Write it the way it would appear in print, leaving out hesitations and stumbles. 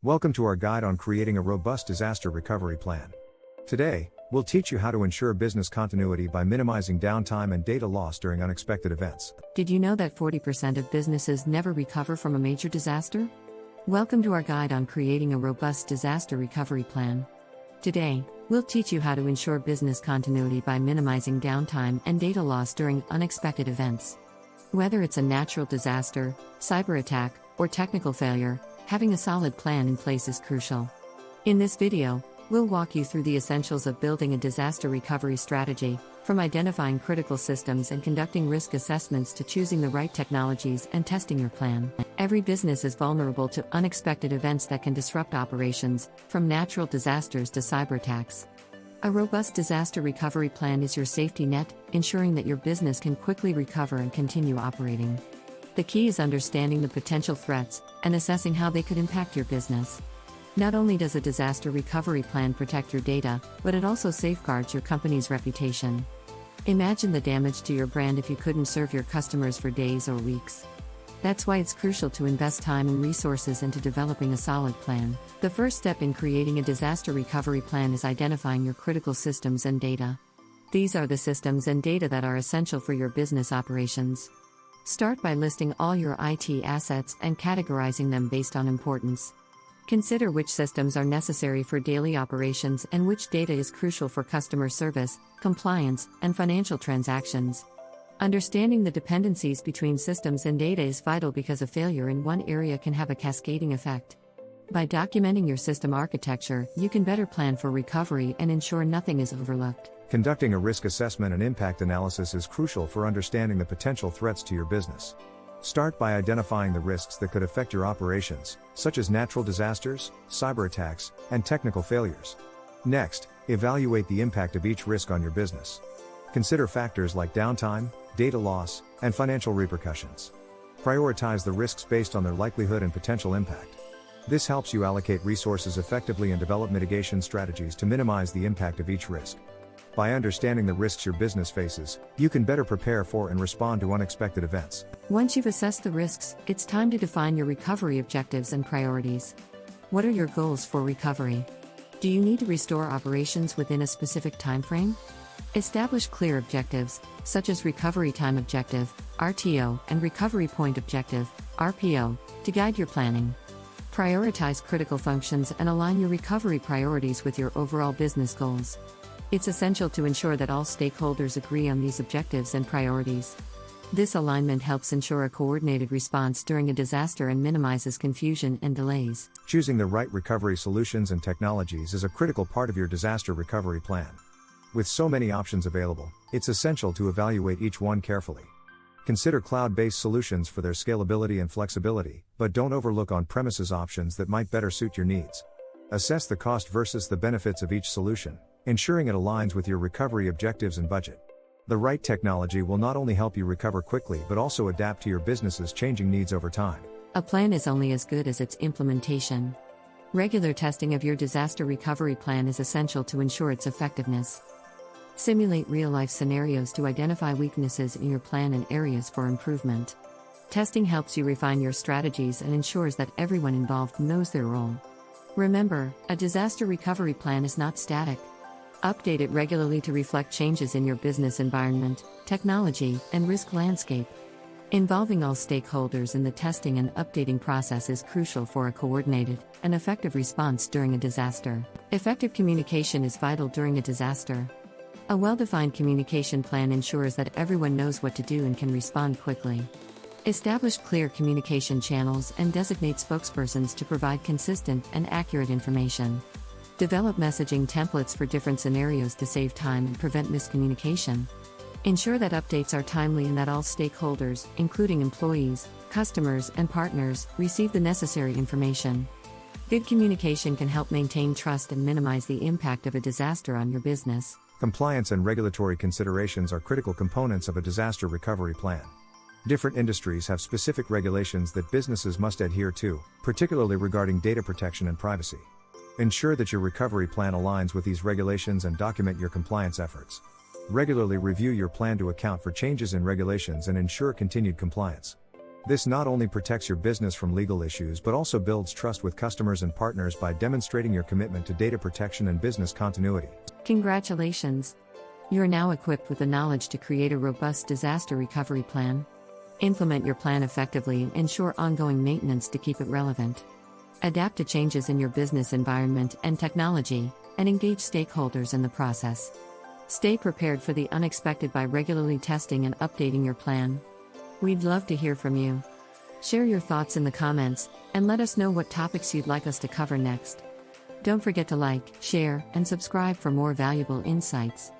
Welcome to our guide on creating a robust disaster recovery plan. Today, we'll teach you how to ensure business continuity by minimizing downtime and data loss during unexpected events. Did you know that 40% of businesses never recover from a major disaster? Welcome to our guide on creating a robust disaster recovery plan. Today, we'll teach you how to ensure business continuity by minimizing downtime and data loss during unexpected events. Whether it's a natural disaster, cyber attack, or technical failure, having a solid plan in place is crucial. In this video, we'll walk you through the essentials of building a disaster recovery strategy, from identifying critical systems and conducting risk assessments to choosing the right technologies and testing your plan. Every business is vulnerable to unexpected events that can disrupt operations, from natural disasters to cyber attacks. A robust disaster recovery plan is your safety net, ensuring that your business can quickly recover and continue operating. The key is understanding the potential threats and assessing how they could impact your business. Not only does a disaster recovery plan protect your data, but it also safeguards your company's reputation. Imagine the damage to your brand if you couldn't serve your customers for days or weeks. That's why it's crucial to invest time and resources into developing a solid plan. The first step in creating a disaster recovery plan is identifying your critical systems and data. These are the systems and data that are essential for your business operations. Start by listing all your IT assets and categorizing them based on importance. Consider which systems are necessary for daily operations and which data is crucial for customer service, compliance, and financial transactions. Understanding the dependencies between systems and data is vital because a failure in one area can have a cascading effect. By documenting your system architecture, you can better plan for recovery and ensure nothing is overlooked. Conducting a risk assessment and impact analysis is crucial for understanding the potential threats to your business. Start by identifying the risks that could affect your operations, such as natural disasters, cyber attacks, and technical failures. Next, evaluate the impact of each risk on your business. Consider factors like downtime, data loss, and financial repercussions. Prioritize the risks based on their likelihood and potential impact. This helps you allocate resources effectively and develop mitigation strategies to minimize the impact of each risk. By understanding the risks your business faces, you can better prepare for and respond to unexpected events. Once you've assessed the risks, it's time to define your recovery objectives and priorities. What are your goals for recovery? Do you need to restore operations within a specific time frame? Establish clear objectives, such as Recovery Time Objective, RTO, and Recovery Point Objective, RPO, to guide your planning. Prioritize critical functions and align your recovery priorities with your overall business goals. It's essential to ensure that all stakeholders agree on these objectives and priorities. This alignment helps ensure a coordinated response during a disaster and minimizes confusion and delays. Choosing the right recovery solutions and technologies is a critical part of your disaster recovery plan. With so many options available, it's essential to evaluate each one carefully. Consider cloud-based solutions for their scalability and flexibility, but don't overlook on-premises options that might better suit your needs. Assess the cost versus the benefits of each solution, ensuring it aligns with your recovery objectives and budget. The right technology will not only help you recover quickly but also adapt to your business's changing needs over time. A plan is only as good as its implementation. Regular testing of your disaster recovery plan is essential to ensure its effectiveness. Simulate real-life scenarios to identify weaknesses in your plan and areas for improvement. Testing helps you refine your strategies and ensures that everyone involved knows their role. Remember, a disaster recovery plan is not static. Update it regularly to reflect changes in your business environment, technology, and risk landscape. Involving all stakeholders in the testing and updating process is crucial for a coordinated and effective response during a disaster. Effective communication is vital during a disaster. A well-defined communication plan ensures that everyone knows what to do and can respond quickly. Establish clear communication channels and designate spokespersons to provide consistent and accurate information. Develop messaging templates for different scenarios to save time and prevent miscommunication. Ensure that updates are timely and that all stakeholders, including employees, customers, and partners, receive the necessary information. Good communication can help maintain trust and minimize the impact of a disaster on your business. Compliance and regulatory considerations are critical components of a disaster recovery plan. Different industries have specific regulations that businesses must adhere to, particularly regarding data protection and privacy. Ensure that your recovery plan aligns with these regulations and document your compliance efforts. Regularly review your plan to account for changes in regulations and ensure continued compliance. This not only protects your business from legal issues but also builds trust with customers and partners by demonstrating your commitment to data protection and business continuity. Congratulations! You are now equipped with the knowledge to create a robust disaster recovery plan. Implement your plan effectively and ensure ongoing maintenance to keep it relevant. Adapt to changes in your business environment and technology, and engage stakeholders in the process. Stay prepared for the unexpected by regularly testing and updating your plan. We'd love to hear from you. Share your thoughts in the comments, and let us know what topics you'd like us to cover next. Don't forget to like, share, and subscribe for more valuable insights.